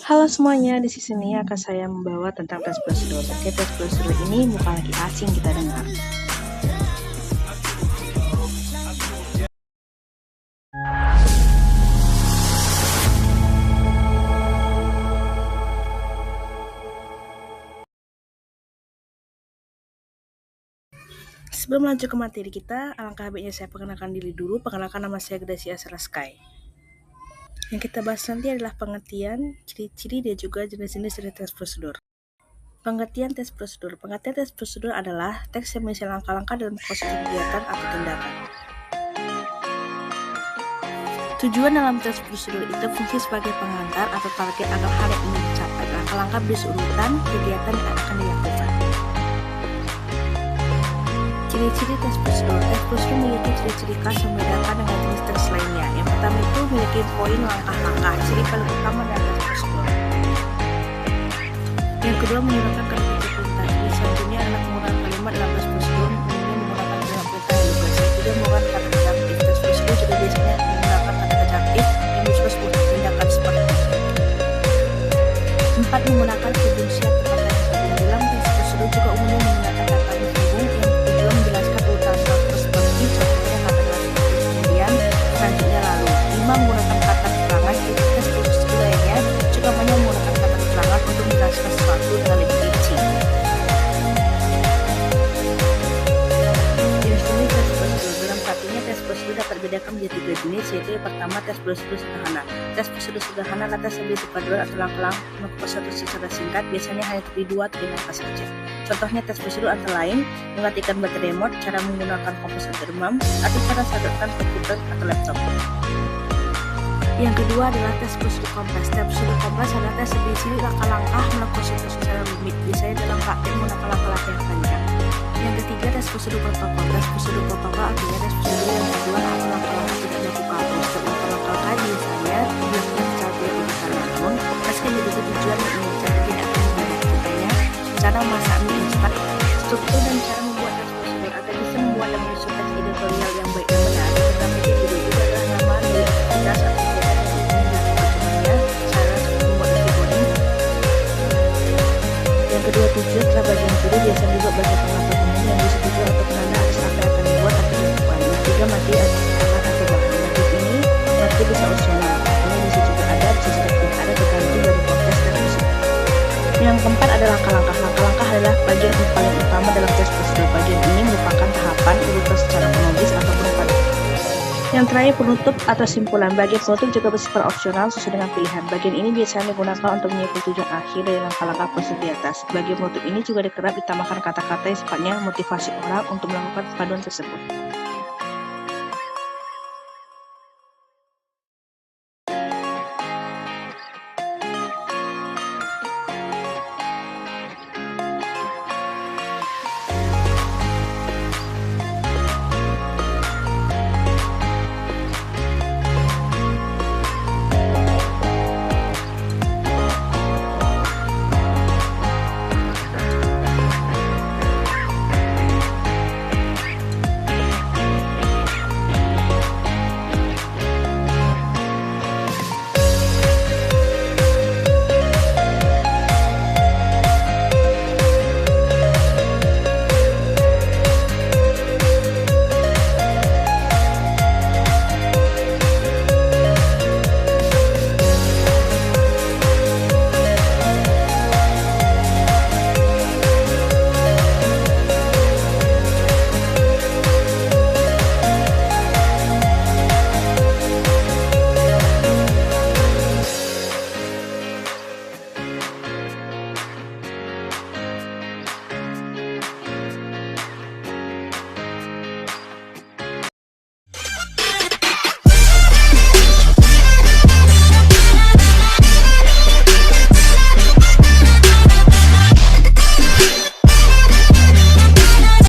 Halo semuanya, di sini akan saya membawa tentang tes prosedur. Oke, tes prosedur ini bukan lagi asing kita dengar. Sebelum lanjut ke materi kita, alangkah baiknya saya perkenalkan diri dulu. Perkenalkan, nama saya Gracia Sky. Yang kita bahas nanti adalah pengertian, ciri-ciri, dan juga jenis-jenis dari tes prosedur. Pengertian tes prosedur. Pengertian tes prosedur adalah teks yang berisi langkah-langkah dalam proses kegiatan atau tindakan. Tujuan dalam tes prosedur itu fungsi sebagai pengantar atau target agar hal yang ingin dicapai. Langkah-langkah berisi urutan kegiatan yang akan dilakukan. Ciri-ciri tes prosedur. Tes prosedur memiliki ciri-ciri khas yang membedakan dengan jenis tes lainnya. Yang pertama itu memiliki poin langkah-langkah. Ciri paling utama dari tes prosedur. Yang kedua, menggunakan kalimat perintah. Ciri selanjutnya adalah menggunakan kalimat dalam tes prosedur, kemudian menggunakan kalimat perintah yang juga. Ketiga, menggunakan kata adjektif. Tes prosedur juga biasanya menggunakan kata adjektif yang disebut sebagai tindakan seperti itu. 4. Menggunakan konjungsi atau kata yang berbeda. Dalam tes prosedur juga umumnya menggunakan kata berhubung yang tujuan menjelaskan urutan suatu seperti contohnya kata seperti kemudian, selanjutnya lalu. 5. Menggunakan kata keterangan. Di tes prosedur lainnya juga banyak menggunakan kata keterangan untuk menjelaskan sesuatu dengan lebih rinci. Jenis-jenis tes prosedur. Dalam satunya tes prosedur dapat dibedakan menjadi 3 jenis, yaitu yang pertama tes prosedur sederhana. Tes prosedur sederhana adalah tes yang berisi paduan atau langkah-langkah melakukan suatu secara singkat, biasanya hanya terdiri 2 atau 3 langkah saja. Contohnya tes prosedur antara lain mematikan baterai remote, cara menggunakan kompos anti-demam, atau cara sadurkan komputer atau laptop. Yang kedua adalah tes prosedur kompleks. Tes prosedur kompleks adalah tes yang berisi langkah-langkah melakukan sesuatu secara rumit, biasanya dalam praktik menggunakan langkah-langkah yang panjang. Yang ketiga, tes prosedur protokol. Tes prosedur protokol artinya tes prosedur yang kedua atau langkah-langkah tidak dilakukan. Prosedur langkah-langkah biasanya dilakukan secara berlebihan, namun meski begitu tujuan yang ingin dicapai tidak akan menggunakannya. Cara memasak mie instan, struktur dan cara membuat tes prosedur agar bisa membuat dan menyusun tes editorial yang baik dan benar. Pertama itu juga adalah nama dari aktivitas atau kegiatan yang ingin dilakukannya, cara membuat nasi goreng. Yang kedua, tujuan setelah bagian judul biasanya juga bagi penonton umum yang bisa tujuan untuk menanda atas apa yang akan dibuat atau dilakukan. Yang ketiga, materi akan atau bahan. Materi ini materi bisa opsional, artinya bisa juga ada, bisa juga tidak ada, tergantung dari konteks dan isi. Yang keempat adalah langkah-langkah. Langkah-langkah adalah bagian yang paling utama dalam tes prosedur. Bagian ini merupakan tahapan urutan secara kronologis ataupun pada. Yang terakhir, penutup atau simpulan. Bagian penutup juga bersifat opsional sesuai dengan pilihan. Bagian ini biasanya digunakan untuk menyebut tujuan akhir dari langkah-langkah prosedur di atas. Bagian penutup ini juga kerap ditambahkan kata-kata yang sifatnya motivasi orang untuk melakukan paduan tersebut.